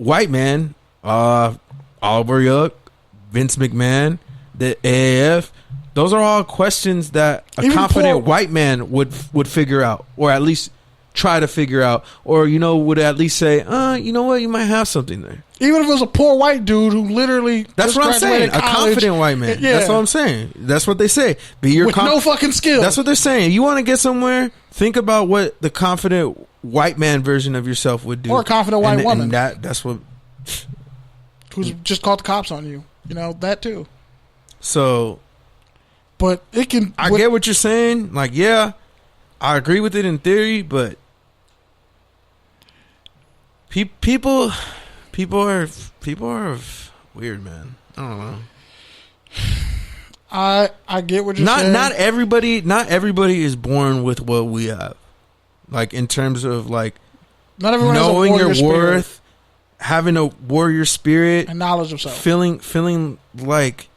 white man, Oliver Young, Vince McMahon, the AAF, those are all questions that a Even confident white man would figure out, or at least try to figure out, or would at least say, you know what, you might have something there. Even if it was a poor white dude who literally that's what I'm saying, a confident white man. Yeah. That's what I'm saying. That's what they say. Be your with no fucking skill. That's what they're saying. You want to get somewhere, think about what the confident white man version of yourself would do, or a confident white woman. And that's what who's just called the cops on you. That too. So, but it can. I get what you're saying. Like, yeah, I agree with it in theory, but people are weird, man. I don't know. I get what you're saying. Not everybody is born with what we have. Like, in terms of like, not everyone knowing has a your worth, spirit. having a warrior spirit, and knowledge of self, feeling like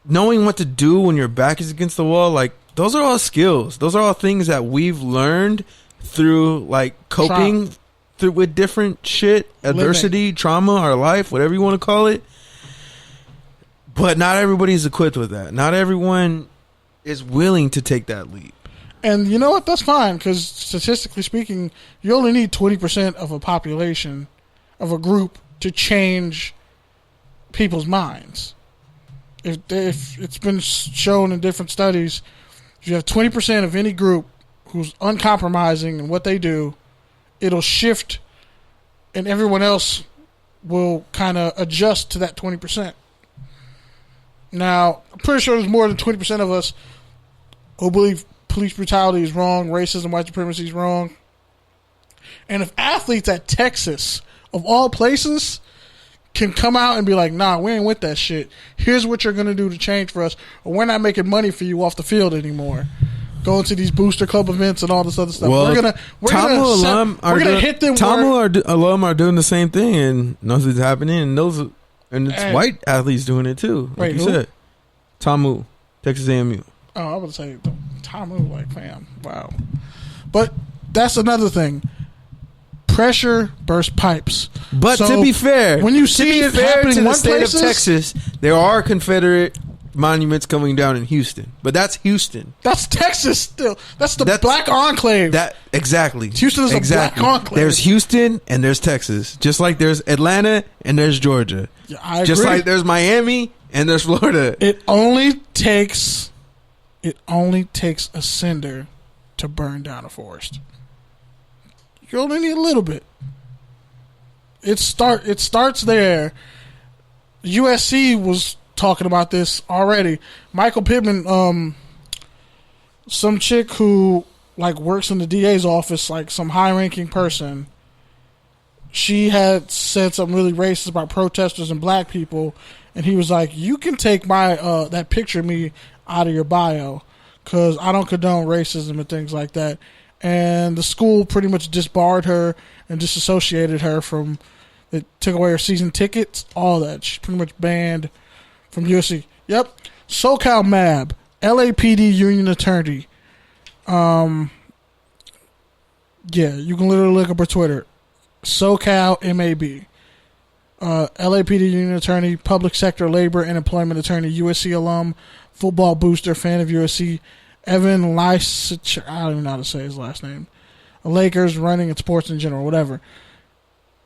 knowing what to do when your back is against the wall. Like, those are all skills. Those are all things that we've learned through like coping with different shit, adversity, trauma, our life, whatever you want to call it. But not everybody's equipped with that. Not everyone is willing to take that leap. And you know what? That's fine, because statistically speaking, you only need 20% of a population, of a group, to change people's minds. If it's been shown in different studies, if you have 20% of any group who's uncompromising in what they do, it'll shift, and everyone else will kind of adjust to that 20%. Now, I'm pretty sure there's more than 20% of us who believe police brutality is wrong, racism, white supremacy is wrong. And if athletes at Texas, of all places, can come out and be like, nah, we ain't with that shit. Here's what you're going to do to change for us, or we're not making money for you off the field anymore. Going to these booster club events and all this other stuff. Well, we're gonna hit them. TAMU alum are doing the same thing, and knows it's happening, and it's white athletes doing it too. Like wait, you who? said, TAMU, Texas A&M. Oh, I would say TAMU, like, fam, wow. But that's another thing. Pressure bursts pipes. But so to be fair, when you see it happening to in the one state places, of Texas, there are Confederate monuments coming down in Houston, but that's Houston. That's Texas still. That's black enclave. That exactly. Houston is a black enclave. There's Houston and there's Texas, just like there's Atlanta and there's Georgia. Yeah, I agree. Just like there's Miami and there's Florida. It only takes a cinder to burn down a forest. You only need a little bit. It starts there. USC was talking about this already. Michael Pittman, some chick who like works in the DA's office, like some high-ranking person, she had said something really racist about protesters and black people, and he was like, "You can take my that picture of me out of your bio, because I don't condone racism and things like that." And the school pretty much disbarred her and disassociated her from. It took away her season tickets, all that. She's pretty much banned from USC. Yep. SoCal MAB, LAPD union attorney. Yeah, you can literally look up her Twitter. SoCal MAB. LAPD union attorney, public sector labor and employment attorney, USC alum, football booster, fan of USC, Evan Lysich, I don't even know how to say his last name. Lakers, running, and sports in general, whatever.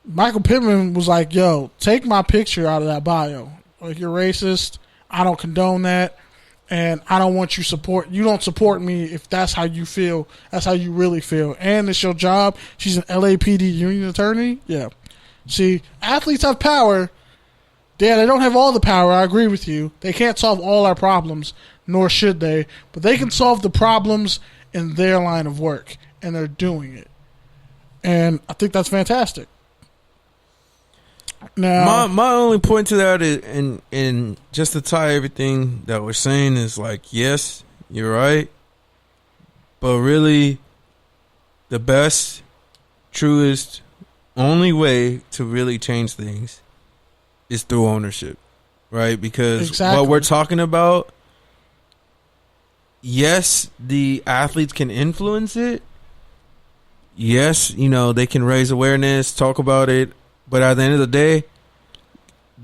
Michael Pittman was like, yo, take my picture out of that bio. Like, you're racist. I don't condone that. And I don't want you don't support me if that's how you feel. That's how you really feel. And it's your job. She's an LAPD union attorney. Yeah. See, athletes have power. Yeah, they don't have all the power. I agree with you. They can't solve all our problems, nor should they. But they can solve the problems in their line of work. And they're doing it. And I think that's fantastic. Now, my only point to that is, and just to tie everything that we're saying is like, yes, you're right, but really, the best, truest, only way to really change things is through ownership, right? Because what we're talking about, yes, the athletes can influence it. yes, they can raise awareness, talk about it, but at the end of the day,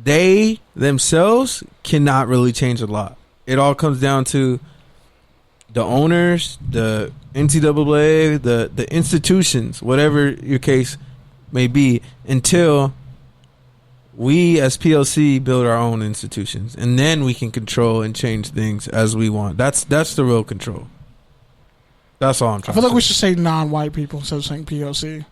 they themselves cannot really change a lot. It all comes down to the owners, the NCAA, the institutions, whatever your case may be, until we as PLC build our own institutions, and then we can control and change things as we want. That's the real control. That's all I'm trying to say. I feel like we should say non-white people instead of saying POC.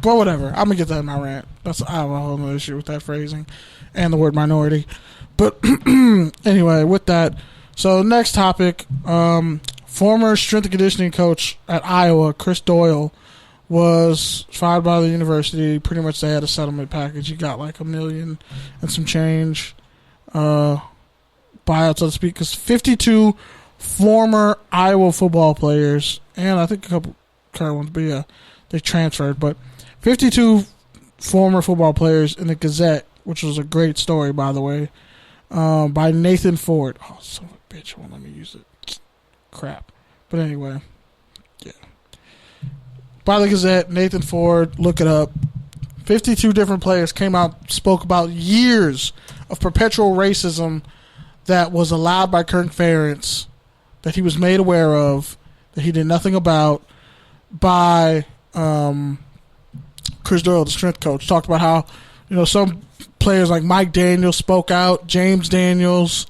But whatever. I'm going to get that in my rant. I have a whole other issue with that phrasing and the word minority. But anyway, with that, so next topic, former strength and conditioning coach at Iowa, Chris Doyle, was fired by the university. Pretty much they had a settlement package. He got like $1 million and some change buyout, so to speak, because 52 former Iowa football players, and I think a couple current ones, but yeah, they transferred, but 52 former football players in the Gazette, which was a great story, by the way, by Nathan Ford. Oh, son of a bitch, won't let me use it. Crap. But anyway, yeah. By the Gazette, Nathan Ford, look it up. 52 different players came out, spoke about years of perpetual racism that was allowed by confederates, that he was made aware of, that he did nothing about, by Chris Doyle, the strength coach. Talked about how, some players like Mike Daniels spoke out, James Daniels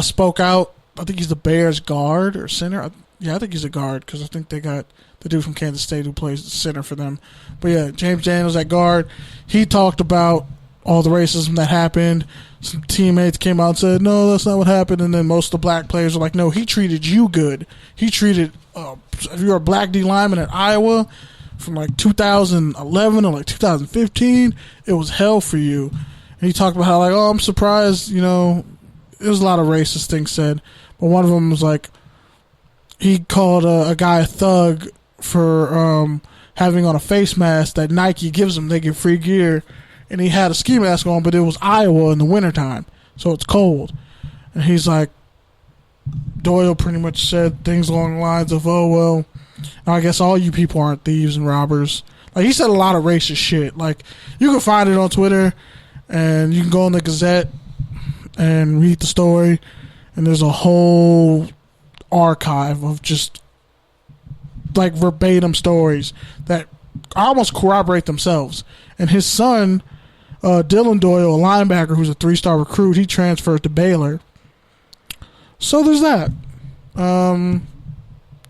spoke out. I think he's the Bears guard or center. I think he's a guard because I think they got the dude from Kansas State who plays the center for them. But yeah, James Daniels at guard. He talked about all the racism that happened. Some teammates came out and said, no, that's not what happened. And then most of the black players were like, no, he treated you good. He treated, if you're a black D lineman at Iowa from like 2011 or like 2015, it was hell for you. And he talked about how like, I'm surprised, there's a lot of racist things said. But one of them was like, he called a guy a thug for having on a face mask that Nike gives them. They get free gear. And he had a ski mask on, but it was Iowa in the wintertime, so it's cold. And he's like, Doyle pretty much said things along the lines of, oh, well, I guess all you people aren't thieves and robbers. Like, he said a lot of racist shit. Like, you can find it on Twitter, and you can go on the Gazette and read the story, and there's a whole archive of just, like, verbatim stories that almost corroborate themselves. And his son, Dylan Doyle, a linebacker who's a 3-star recruit, he transferred to Baylor. So there's that.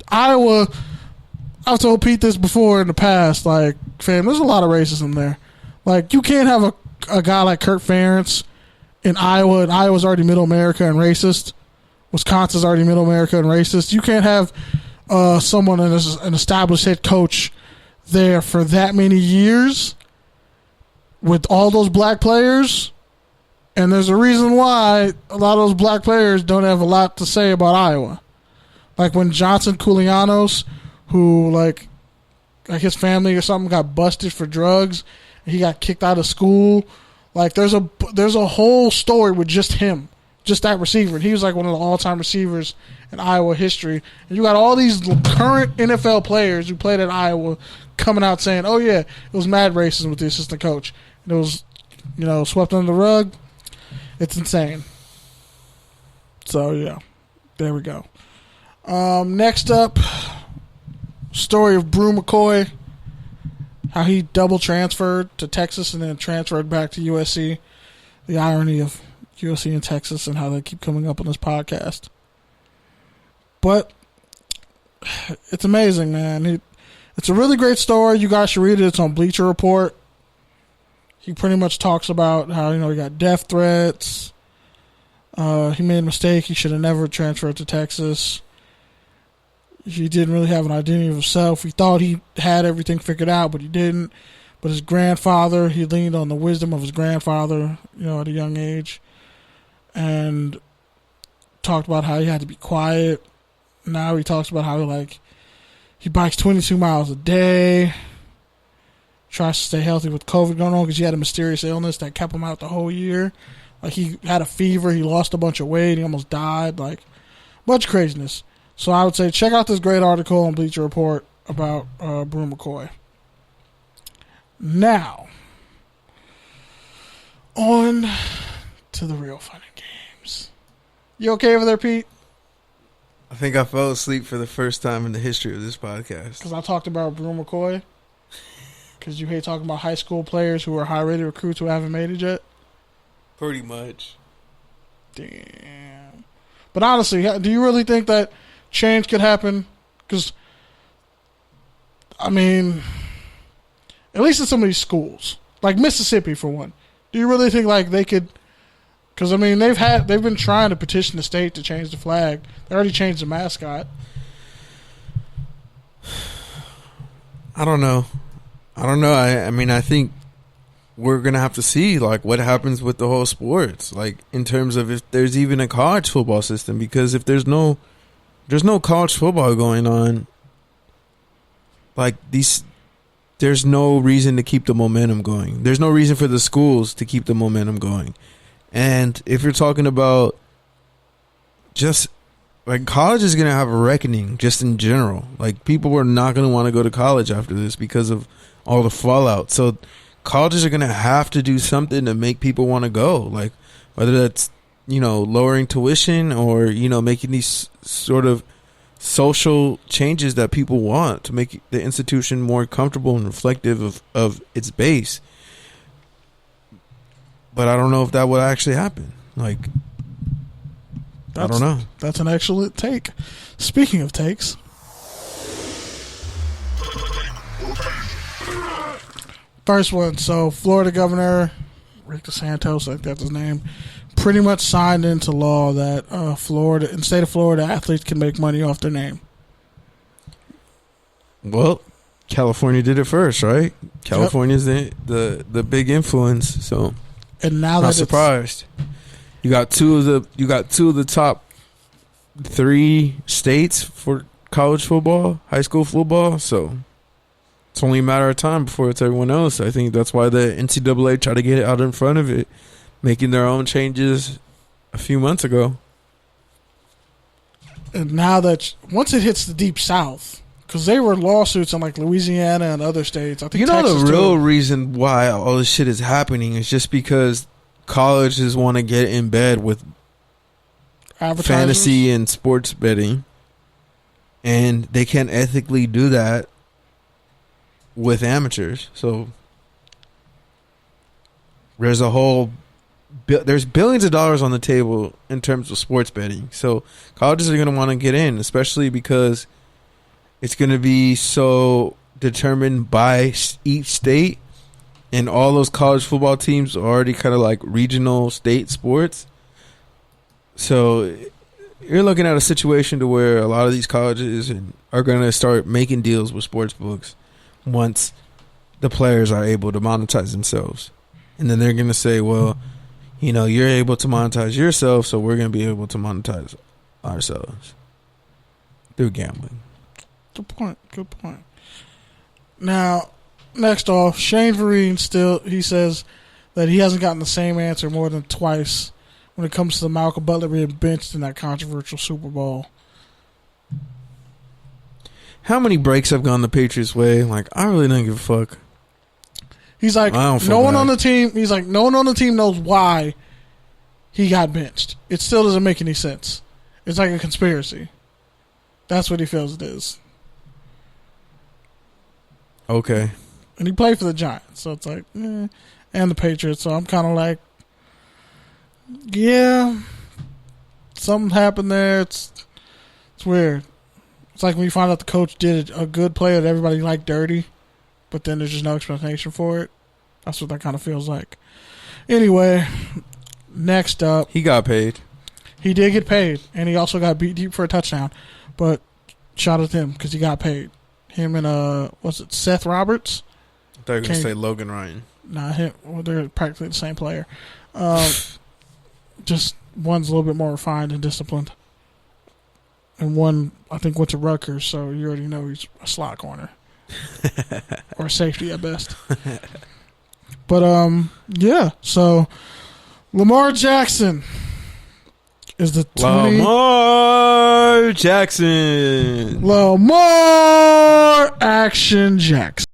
Iowa, I've told Pete this before in the past, like, fam, there's a lot of racism there. Like, you can't have a guy like Kirk Ferentz in Iowa, and Iowa's already middle America and racist. Wisconsin's already middle America and racist. You can't have someone as an established head coach there for that many years with all those black players, and there's a reason why a lot of those black players don't have a lot to say about Iowa. Like when Johnson Koulianos, who like his family or something got busted for drugs, and he got kicked out of school. Like there's a whole story with just him, just that receiver. And he was like one of the all-time receivers in Iowa history. And you got all these current NFL players who played at Iowa coming out saying, oh yeah, it was mad racism with the assistant coach. And it was, swept under the rug. It's insane. So yeah, there we go. Next up, story of Brew McCoy, how he double transferred to Texas and then transferred back to USC. The irony of USC and Texas and how they keep coming up on this podcast. But it's amazing, man. It's a really great story. You guys should read it. It's on Bleacher Report. He pretty much talks about how, he got death threats. He made a mistake. He should have never transferred to Texas. He didn't really have an identity of himself. He thought he had everything figured out, but he didn't. But his grandfather, he leaned on the wisdom of his grandfather, at a young age. And talked about how he had to be quiet. Now he talks about how he bikes 22 miles a day. Tries to stay healthy with COVID going on because he had a mysterious illness that kept him out the whole year. Like he had a fever, he lost a bunch of weight, he almost died. Like, bunch of craziness. So I would say check out this great article on Bleacher Report about Brew McCoy. Now, on to the real fun and games. You okay over there, Pete? I think I fell asleep for the first time in the history of this podcast. Because I talked about Brew McCoy. Because you hate talking about high school players who are high-rated recruits who haven't made it yet? Pretty much. Damn. But honestly, do you really think that change could happen? Because, I mean, at least in some of these schools, like Mississippi for one, do you really think like they could? Because I mean, they've been trying to petition the state to change the flag. They already changed the mascot. I don't know. I mean, I think we're gonna have to see like what happens with the whole sports, like in terms of if there's even a college football system. Because if there's no college football going on, like there's no reason to keep the momentum going. There's no reason for the schools to keep the momentum going. And if you're talking about just like college is going to have a reckoning just in general. Like people are not going to want to go to college after this because of all the fallout. So colleges are going to have to do something to make people want to go. Like whether that's, lowering tuition or, making these sort of social changes that people want to make the institution more comfortable and reflective of its base. But I don't know if that would actually happen. Like, I don't know. That's an excellent take. Speaking of takes, first one. So, Florida Governor Rick DeSantis, I think that's his name, pretty much signed into law that in the state of Florida, athletes can make money off their name. Well, California did it first, right? California's the big influence, so. And now not surprised. You got two of the top 3 states for college football, high school football. So it's only a matter of time before it's everyone else. I think that's why the NCAA tried to get it out in front of it, making their own changes a few months ago. And now that once it hits the deep south, because they were lawsuits in like Louisiana and other states. I think Texas the real reason why all this shit is happening is just because colleges want to get in bed with fantasy and sports betting, and they can't ethically do that with amateurs. So there's billions of dollars on the table in terms of sports betting. So colleges are going to want to get in, especially because it's going to be so determined by each state, and all those college football teams are already kind of like regional state sports. So you're looking at a situation to where a lot of these colleges are going to start making deals with sports books once the players are able to monetize themselves. And then they're going to say, well, you're able to monetize yourself, so we're going to be able to monetize ourselves through gambling. Good point. Now, next off, Shane Vereen he says that he hasn't gotten the same answer more than twice when it comes to the Malcolm Butler being benched in that controversial Super Bowl. How many breaks have gone the Patriots' way? Like, I really don't give a fuck. He's like, no one on the team knows why he got benched. It still doesn't make any sense. It's like a conspiracy. That's what he feels it is. Okay. And he played for the Giants, so it's like, and the Patriots. So I'm kind of like, yeah, something happened there. It's weird. It's like when you find out the coach did a good play that everybody liked dirty, but then there's just no explanation for it. That's what that kind of feels like. Anyway, next up. He got paid. He did get paid, and he also got beat deep for a touchdown. But shout out to him because he got paid. Him and, Seth Roberts? I thought you were going to say Logan Ryan. Nah, they're practically the same player. Just one's a little bit more refined and disciplined. And one, I think, went to Rutgers, so you already know he's a slot corner. Or a safety at best. But, yeah. So, Lamar Jackson is the 20 Lamar Jackson. Lamar Action Jackson.